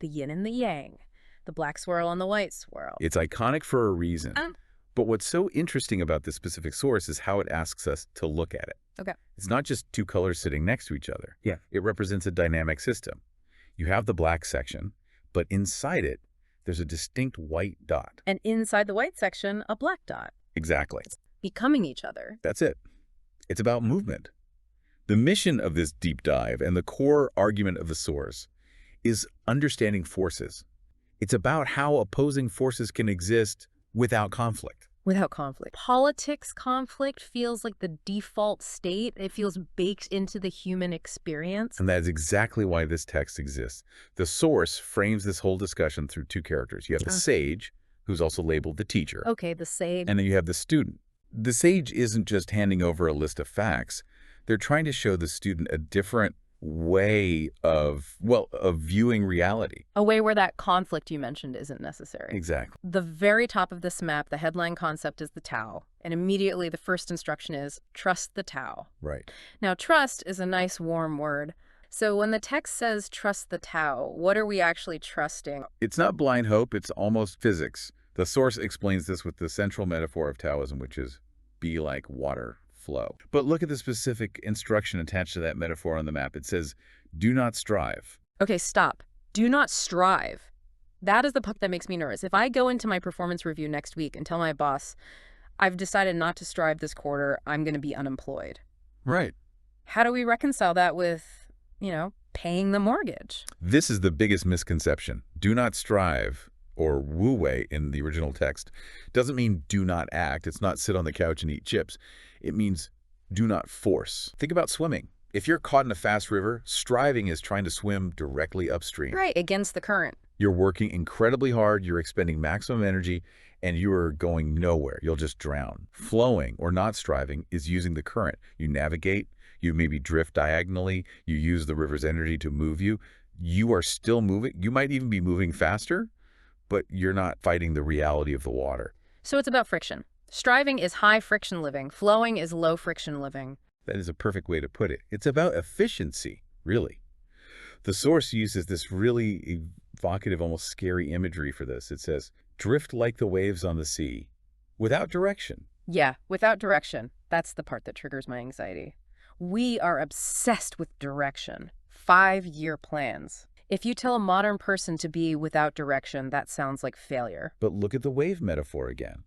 The yin and the yang. The black swirl and the white swirl. It's iconic for a reason. But what's so interesting about this specific source is how it asks us to look at it. Okay. It's not just two colors sitting next to each other. Yeah. It represents a dynamic system. You have the black section, but inside it, there's a distinct white dot. And inside the white section, a black dot. Exactly. It's becoming each other. That's it. It's about movement. The mission of this deep dive and the core argument of the source is understanding forces. It's about how opposing forces can exist without conflict. Without conflict. Politics conflict feels like the default state. It feels baked into the human experience. And that is exactly why this text exists. The source frames this whole discussion through two characters. You have the sage, who's also labeled the teacher. Okay, the sage. And then you have the student. The sage isn't just handing over a list of facts. They're trying to show the student a different way of viewing reality. A way where that conflict you mentioned isn't necessary. Exactly. The very top of this map, the headline concept is the Tao. And immediately the first instruction is trust the Tao. Right. Now, trust is a nice warm word. So when the text says trust the Tao, what are we actually trusting? It's not blind hope, it's almost physics. The source explains this with the central metaphor of Taoism, which is be like water, flow. But look at the specific instruction attached to that metaphor on the map. It says, do not strive. Okay, stop. Do not strive. That is the part that makes me nervous. If I go into my performance review next week and tell my boss, I've decided not to strive this quarter, I'm going to be unemployed. Right. How do we reconcile that with, paying the mortgage? This is the biggest misconception. Do not strive, or wu wei in the original text, doesn't mean do not act. It's not sit on the couch and eat chips. It means do not force. Think about swimming. If you're caught in a fast river, striving is trying to swim directly upstream. Right, against the current. You're working incredibly hard, you're expending maximum energy, and you are going nowhere. You'll just drown. Flowing, or not striving, is using the current. You navigate, you maybe drift diagonally, you use the river's energy to move you. You are still moving. You might even be moving faster, but you're not fighting the reality of the water. So it's about friction. Striving is high friction living. Flowing is low friction living. That is a perfect way to put it. It's about efficiency, really. The source uses this really evocative, almost scary imagery for this. It says, drift like the waves on the sea, without direction. Yeah, without direction. That's the part that triggers my anxiety. We are obsessed with direction. 5-year plans. If you tell a modern person to be without direction, that sounds like failure. But look at the wave metaphor again.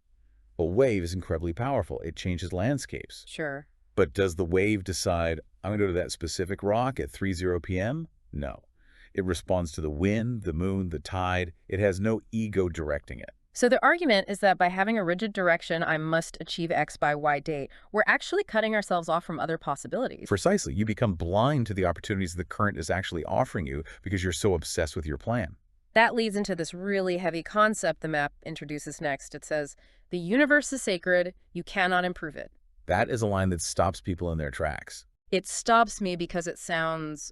A wave is incredibly powerful. It changes landscapes. Sure. But does the wave decide, I'm going to go to that specific rock at 3:00 p.m.? No. It responds to the wind, the moon, the tide. It has no ego directing it. So the argument is that by having a rigid direction, I must achieve X by Y date, we're actually cutting ourselves off from other possibilities. Precisely. You become blind to the opportunities the current is actually offering you because you're so obsessed with your plan. That leads into this really heavy concept the map introduces next. It says, the universe is sacred, you cannot improve it. That is a line that stops people in their tracks. It stops me because it sounds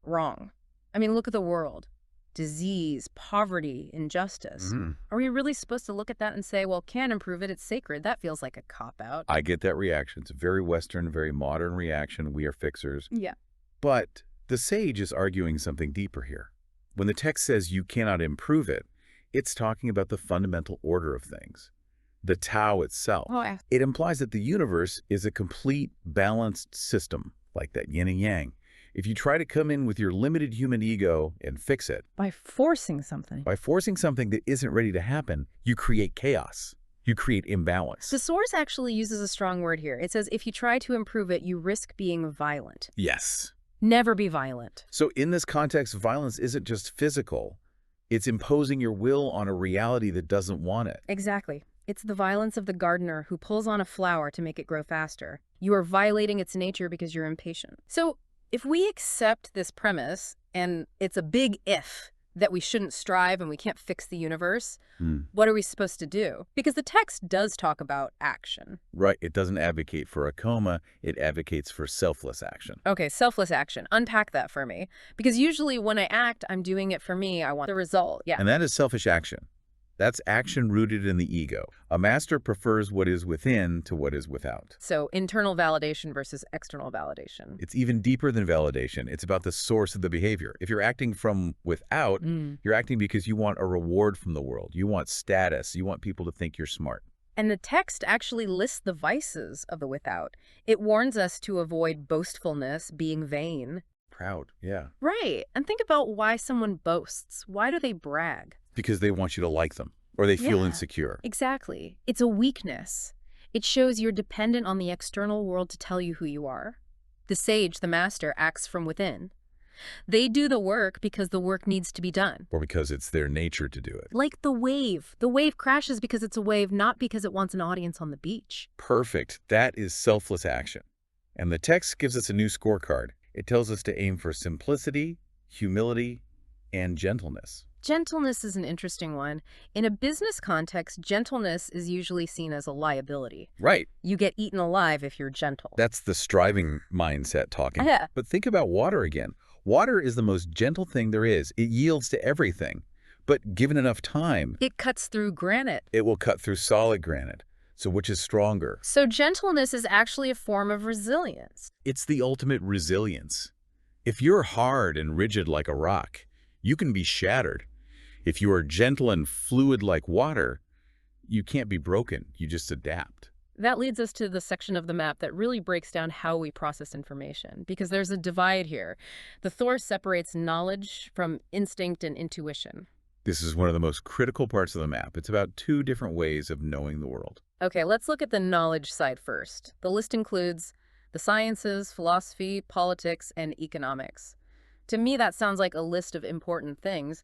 wrong. I mean, look at the world. Disease, poverty, injustice. Are we really supposed to look at that and say, well, can't improve it, it's sacred? That feels like a cop-out. I get that reaction. It's a very Western, very modern reaction. We are fixers. Yeah. But the sage is arguing something deeper here. When the text says you cannot improve it, it's talking about the fundamental order of things, the Tao itself. It implies that the universe is a complete, balanced system, like that yin and yang. If you try to come in with your limited human ego and fix it, By forcing something that isn't ready to happen, you create chaos. You create imbalance. The source actually uses a strong word here. It says, if you try to improve it, you risk being violent. Yes. Never be violent. So in this context, violence isn't just physical. It's imposing your will on a reality that doesn't want it. Exactly. It's the violence of the gardener who pulls on a flower to make it grow faster. You are violating its nature because you're impatient. So if we accept this premise, and it's a big if, that we shouldn't strive and we can't fix the universe, what are we supposed to do? Because the text does talk about action. Right. It doesn't advocate for a coma. It advocates for selfless action. Okay, selfless action. Unpack that for me. Because usually when I act, I'm doing it for me. I want the result. Yeah. And that is selfish action. That's action rooted in the ego. A master prefers what is within to what is without. So internal validation versus external validation. It's even deeper than validation. It's about the source of the behavior. If you're acting from without, you're acting because you want a reward from the world. You want status. You want people to think you're smart. And the text actually lists the vices of the without. It warns us to avoid boastfulness, being vain. Proud, yeah. Right. And think about why someone boasts. Why do they brag? Because they want you to like them, or they feel Yeah, insecure. exactly. It's a weakness. It shows you're dependent on the external world to tell you who you are. The sage, the master, acts from within. They do the work because the work needs to be done. Or because it's their nature to do it. Like the wave. The wave crashes because it's a wave, not because it wants an audience on the beach. Perfect. That is selfless action. And the text gives us a new scorecard. It tells us to aim for simplicity, humility, and gentleness. Gentleness is an interesting one. In a business context, gentleness is usually seen as a liability. Right. You get eaten alive if you're gentle. That's the striving mindset talking. Yeah. But think about water again. Water is the most gentle thing there is. It yields to everything. But given enough time, It cuts through granite. it will cut through solid granite. So which is stronger? So gentleness is actually a form of resilience. It's the ultimate resilience. If you're hard and rigid like a rock, you can be shattered. If you are gentle and fluid like water, you can't be broken. You just adapt. That leads us to the section of the map that really breaks down how we process information, because there's a divide here. The Thor separates knowledge from instinct and intuition. This is one of the most critical parts of the map. It's about two different ways of knowing the world. Okay, let's look at the knowledge side first. The list includes the sciences, philosophy, politics, and economics. To me, that sounds like a list of important things.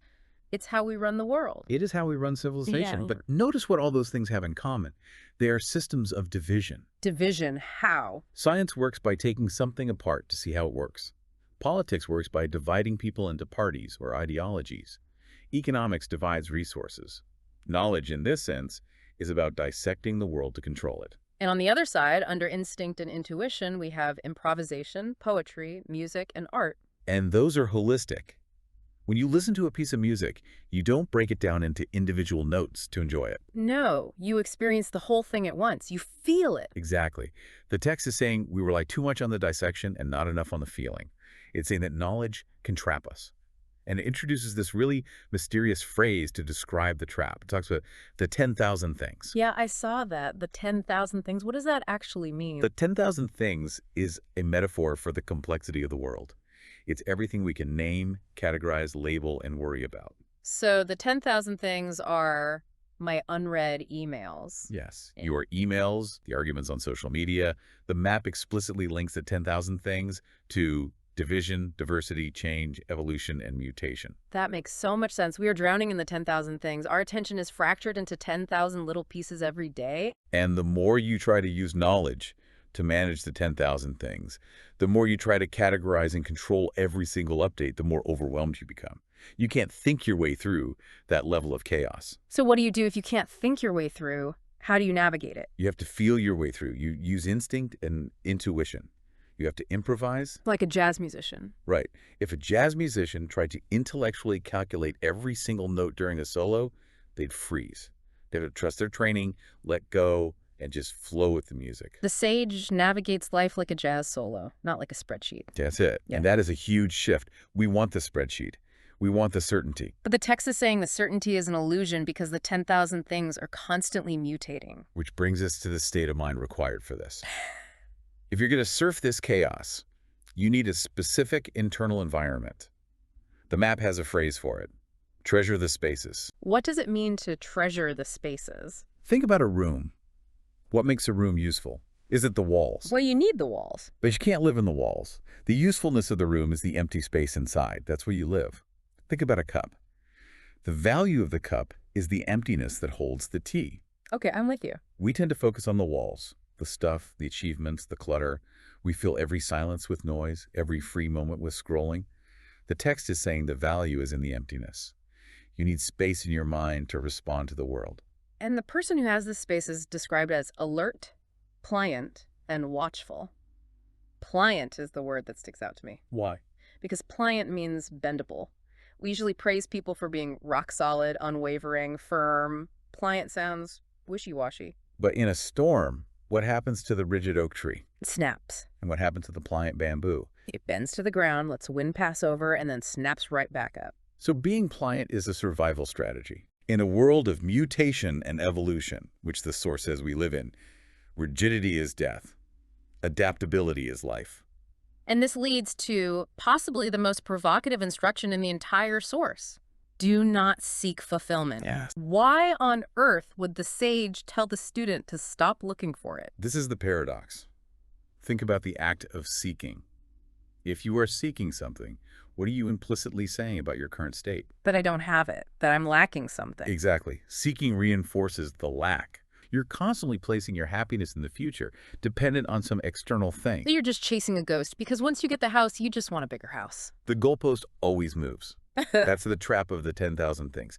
It's how we run the world. It is how we run civilization. Yeah. But notice what all those things have in common. They are systems of division. Division, how? Science works by taking something apart to see how it works. Politics works by dividing people into parties or ideologies. Economics divides resources. Knowledge, in this sense, is about dissecting the world to control it. And on the other side, under instinct and intuition, we have improvisation, poetry, music, and art. And those are holistic. When you listen to a piece of music, you don't break it down into individual notes to enjoy it. No, you experience the whole thing at once. You feel it. Exactly. The text is saying we rely too much on the dissection and not enough on the feeling. It's saying that knowledge can trap us. And it introduces this really mysterious phrase to describe the trap. It talks about the 10,000 things. Yeah, I saw that. The 10,000 things. What does that actually mean? The 10,000 things is a metaphor for the complexity of the world. It's everything we can name, categorize, label, and worry about. So the 10,000 things are my unread emails. Yes. Your emails, the arguments on social media. The map explicitly links the 10,000 things to division, diversity, change, evolution, and mutation. That makes so much sense. We are drowning in the 10,000 things. Our attention is fractured into 10,000 little pieces every day. And the more you try to use knowledge to manage the 10,000 things, the more you try to categorize and control every single update, the more overwhelmed you become. You can't think your way through that level of chaos. So what do you do if you can't think your way through? How do you navigate it? You have to feel your way through. You use instinct and intuition. You have to improvise. Like a jazz musician. Right. If a jazz musician tried to intellectually calculate every single note during a solo, they'd freeze. They have to trust their training, let go, and just flow with the music. The sage navigates life like a jazz solo, not like a spreadsheet. That's it. Yeah. And that is a huge shift. We want the spreadsheet. We want the certainty. But the text is saying the certainty is an illusion because the 10,000 things are constantly mutating. Which brings us to the state of mind required for this. If you're going to surf this chaos, you need a specific internal environment. The map has a phrase for it. Treasure the spaces. What does it mean to treasure the spaces? Think about a room. What makes a room useful? Is it the walls? Well, you need the walls. But you can't live in the walls. The usefulness of the room is the empty space inside. That's where you live. Think about a cup. The value of the cup is the emptiness that holds the tea. Okay, I'm with you. We tend to focus on the walls, the stuff, the achievements, the clutter. We fill every silence with noise, every free moment with scrolling. The text is saying the value is in the emptiness. You need space in your mind to respond to the world. And the person who has this space is described as alert, pliant, and watchful. Pliant is the word that sticks out to me. Why? Because pliant means bendable. We usually praise people for being rock solid, unwavering, firm. Pliant sounds wishy-washy. But in a storm, what happens to the rigid oak tree? It snaps. And what happens to the pliant bamboo? It bends to the ground, lets wind pass over, and then snaps right back up. So being pliant is a survival strategy. In a world of mutation and evolution, which the source says we live in, rigidity is death. Adaptability is life. And this leads to possibly the most provocative instruction in the entire source. Do not seek fulfillment. Yes. Why on earth would the sage tell the student to stop looking for it? This is the paradox. Think about the act of seeking. If you are seeking something, what are you implicitly saying about your current state? That I don't have it, that I'm lacking something. Exactly. Seeking reinforces the lack. You're constantly placing your happiness in the future, dependent on some external thing. So you're just chasing a ghost, because once you get the house, you just want a bigger house. The goalpost always moves. That's the trap of the 10,000 things.